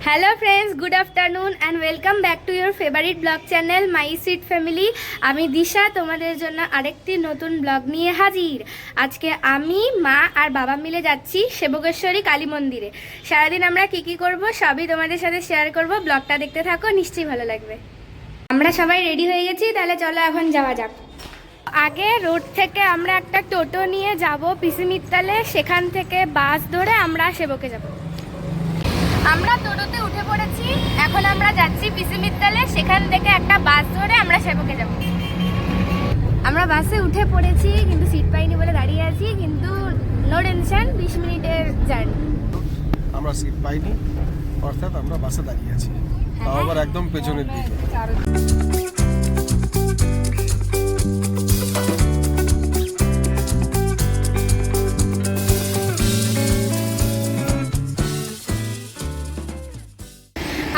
Hello friends, good afternoon and welcome back to your favourite blog channel my sweet family. आमी दिशा तुम्हादेर जोन्नो आरेकटी नतून blog निये हाजिर। आज के आमी मा और बाबा मिले जाচ্ছি सेबकेश्वरी काली मंदिरे। सारादिन आमरा की करब सबई तुम्हादेर साथे शेयर करब। ब्लगटा देखते थाको, निश्चयई भालो लागबे। आमरा सबाई रेडी हये गेছি, ताहले चलो এখন যাওয়া যাক। आगे रोड থেকে আমরা একটা টোটো নিয়ে যাব পিসি মিত্তালে, সেখান থেকে বাস ধরে আমরা সেবকে যাব। আমরা টোটোতে উঠে পড়েছি, এখন আমরা যাচ্ছি পিসি মিত্তালে, সেখান থেকে একটা বাস ধরে আমরা সেবকে যাব। আমরা বাসে উঠে পড়েছি, কিন্তু সিট পাইনি বলে দাঁড়িয়ে আছি, কিন্তু নো টেনশন, 20 মিনিটের জার্নি। আমরা সিট পাইনি, অর্থাৎ আমরা বাসে দাঁড়িয়ে আছি, তাও আবার একদম পেছনের দিকে।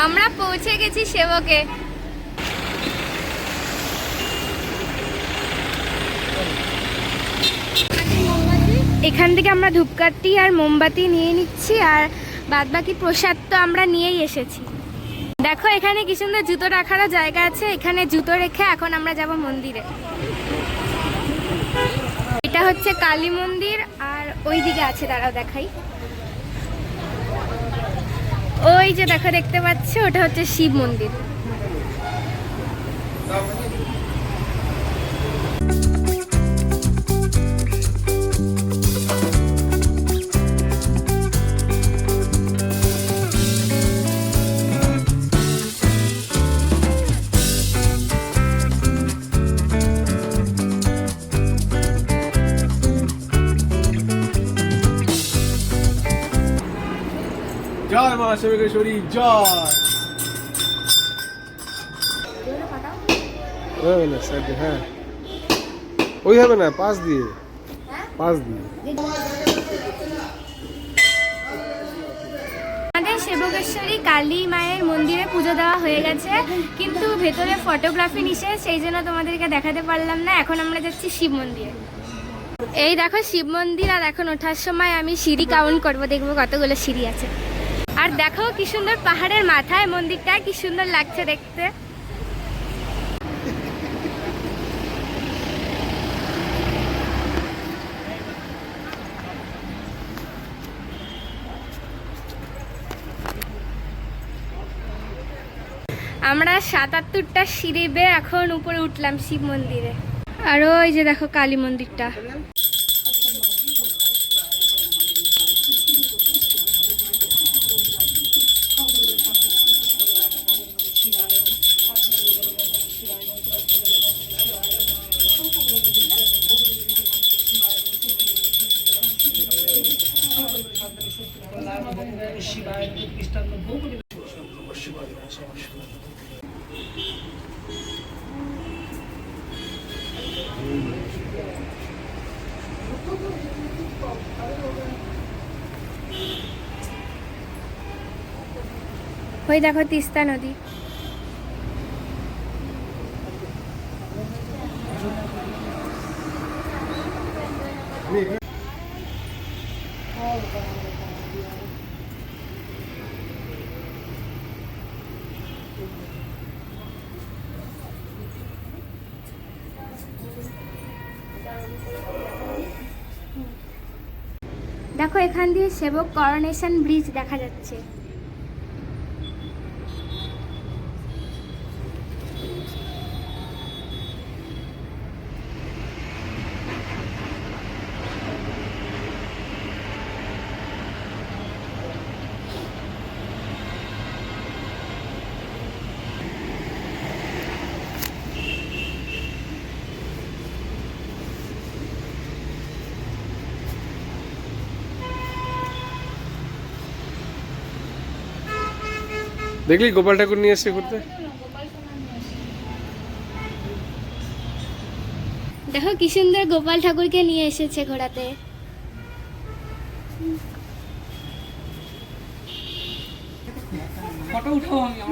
আমরা পৌঁছে গেছি সেবকে। এখান থেকে আমরা ধূপকাঠি আর মোমবাতি নিয়ে নিচ্ছি, আর বাদবাকি প্রসাদ তো আমরা নিয়েই এসেছি। দেখো এখানে কি সুন্দর জুতো রাখারও জায়গা আছে, এখানে জুতো রেখে এখন আমরা যাব মন্দিরে। এটা হচ্ছে কালী মন্দির, আর ওই দিকে আছে, দাঁড়াও দেখাই। ওই যে দেখো, দেখতে পাচ্ছ, ওটা হচ্ছে শিব মন্দির। জয় মা সেবকেশ্বরী জয়। হ্যাঁ, ওই হবে না, পাশ দিয়ে। আমাদের সেবকেশ্বরী কালী মায়ের মন্দিরে পুজো দেওয়া হয়ে গেছে, কিন্তু ভেতরে ফটোগ্রাফি নিষেধ, সেই জন্য তোমাদেরকে দেখাতে পারলাম না। এখন আমরা যাচ্ছি শিব মন্দিরে। এই দেখো শিব মন্দির, আর এখন ওঠার সময় আমি সিঁড়ি কাউন্ট করবো, দেখবো কতগুলো সিঁড়ি আছে। আর দেখো কি সুন্দর পাহাড়ের মাথায় মন্দিরটা, কি সুন্দর লাগছে দেখতে। আমরা 77টা সিঁড়ি বেয়ে এখন উপরে উঠলাম শিব মন্দিরে। আর ওই যে দেখো কালী মন্দিরটা। ওই দেখো তিস্তা নদী। দেখো এখান দিয়ে সেবক করোনেশন ব্রিজ দেখা যাচ্ছে। দেখলি গোপাল ঠাকুর নিয়ে এসে ঘুরতে। দেখো কি সুন্দর গোপাল ঠাকুরকে নিয়ে এসেছে ঘোরাতে। ফটো উঠাও, আমি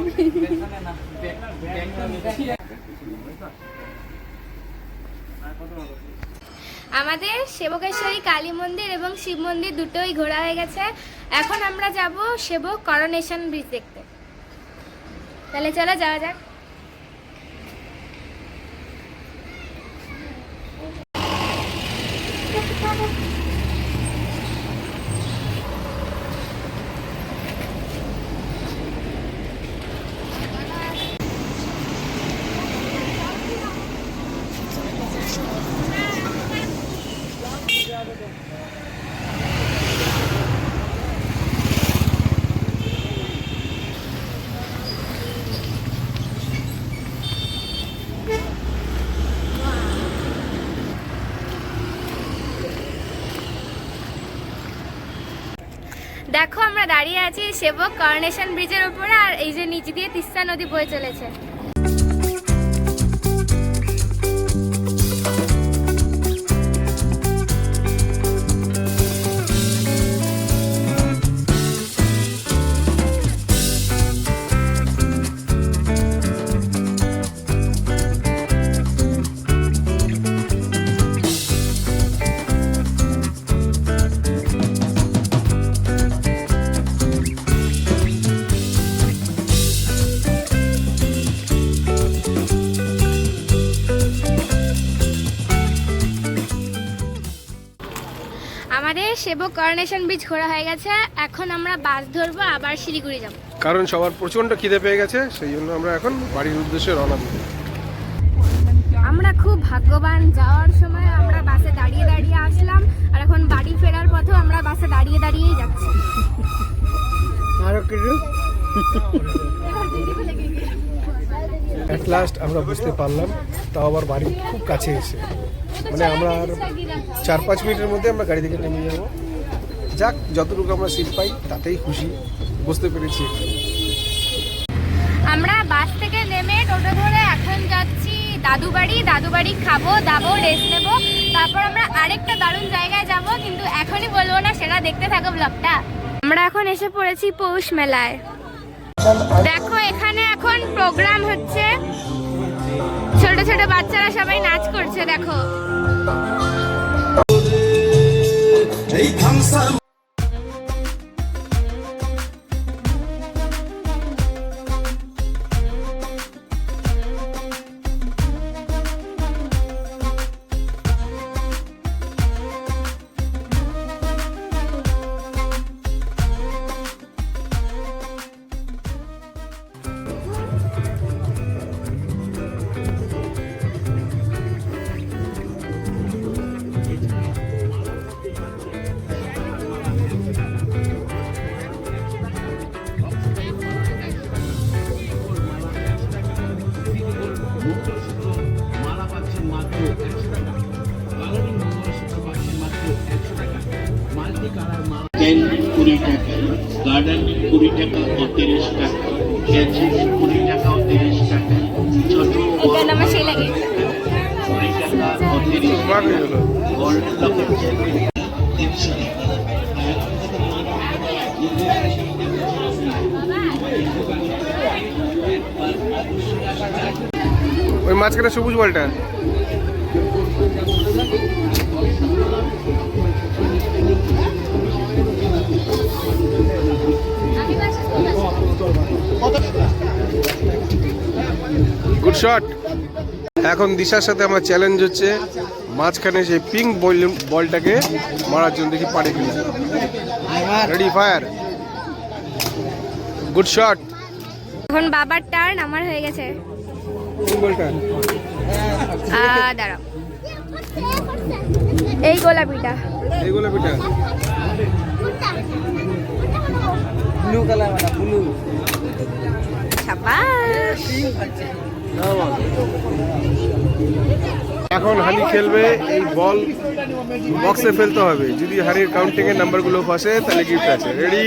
আমাদের সেবকেশ্বরী কালী মন্দির এবং শিব মন্দির দুটোই ঘোরা হয়ে গেছে। এখন আমরা যাব সেবক করোনেশন ব্রিজ দেখতে। তাহলে চলো যাওয়া যাক। দেখো আমরা দাঁড়িয়ে আছি সেবক করোনেশন ব্রিজের উপরে, আর এই যে নিচ দিয়ে তিস্তা নদী বয়ে চলেছে। আমাদের সেবক করোনেশন ব্রিজ ঘোরা হয়ে গেছে। এখন আমরা বাস ধরবো, আবার শিলিগুড়ি যাব। কারণ সবার প্রচন্ড খিদে পেয়ে গেছে, সেই জন্য আমরা এখন বাড়ির উদ্দেশ্যে রওনা দিব। আমরা খুব ভাগ্যবান, যাওয়ার সময় আমরা বাসে দাঁড়িয়ে দাঁড়িয়ে আসলাম, আর এখন বাড়ি ফেরার পথেও আমরা বাসে দাঁড়িয়ে দাঁড়িয়েই যাচ্ছি। অ্যাট লাস্ট আমরা বুঝতে পারলাম, তাও আবার বাড়ি খুব কাছে এসে, মানে আমরা আর 4-5 মিনিটের মধ্যে আমরা গাড়ি থেকে নেমে যাবো। যাক, যতটুকু আমরা সিট পাই তাতেই খুশি, বুঝতে পেরেছি। আমরা বাস থেকে নেমে টোটো ধরে এখন যাচ্ছি দাদু বাড়ি খাবো দাবো, রেস্ট নেবো, তারপর আমরা আরেকটা দারুণ জায়গায় যাব, কিন্তু এখনই বলবো না, সেটা দেখতে থাকো ব্লগটা। আমরা এখন এসে পড়েছি পৌষ মেলায়। দেখো এখানে এখন প্রোগ্রাম হচ্ছে, ছোট ছোট বাচ্চারা সবাই নাচ করছে। দেখো পেন 20 টাকা, গার্ডেন 20 টাকা ও 30 টাকা, ক্যাচি 20 টাকা ও 30 টাকা, ছোট এটা আমার সেই লাগে। 20 টাকা ও 30 টাকা, গোল্ড লকেট 300 টাকা। ওই মাঝখানে সবুজ বলটা গুড শট। এখন দিশার সাথে আমার চ্যালেঞ্জ হচ্ছে মাঝখানে সেই পিঙ্ক বলটাকে মারার জন্য, দেখি পারে কিনা। Ready, fire. Good shot. এখন বাবার টার্ন, আমার হয়ে গেছে। বলটা দাঁড়াও, এই গোলাপিটা, এই গোলাপিটা ব্লু কালার, মানে ব্লু। সাবাস। এখন হানি খেলবে, এই বল বক্সে ফেলতে হবে। যদি হানির কাউন্টিং এর নাম্বারগুলো ফাঁসে তাহলে গিফট আছে। Ready,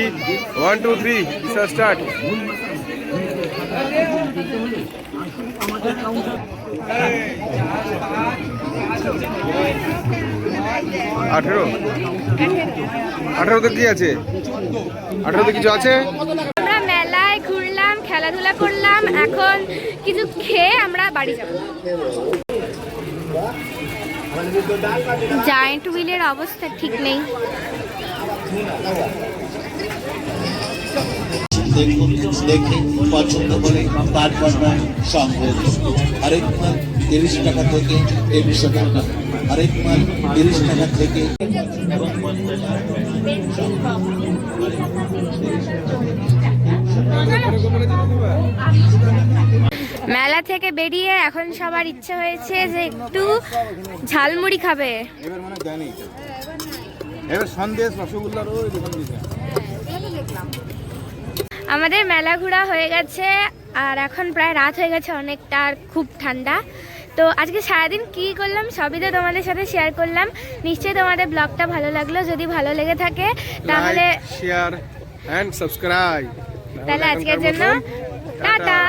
1 2 3 start. 18 কি আছে? 18 কিছু আছে? আমরা মেলায় ঘুরলাম, খেলাধুলা করলাম, এখন কিছু খেয়ে আমরা বাড়ি যাব। জায়েন্ট হুইলের অবস্থা ঠিক নেই। দেখুন, দেখে পছন্দ করে তারপর সংগ্রহ। আরেক মাল 30 টাকা থেকে 100 টাকা, আরেক মাল 30 টাকা থেকে মেলা থেকে বেরিয়ে এখন সবার ইচ্ছে হয়েছে যে একটু ঝালমুড়ি খাবে। এবার মানে জানি এবার সন্দেশ রসগোল্লার ওই দোকান দিতে আমাদের মেলা ঘোরা হয়ে গেছে আর এখন প্রায় রাত হয়ে গেছে অনেকটা, আর খুব ঠান্ডা। তো আজকে সারাদিন কি করলাম সবই তো তোমাদের সাথে শেয়ার করলাম। নিশ্চয়ই তোমাদের ব্লগটা ভালো লাগলো। যদি ভালো লেগে থাকে তাহলে শেয়ার এন্ড সাবস্ক্রাইব। তাহলে আজকের জন্য টাটা।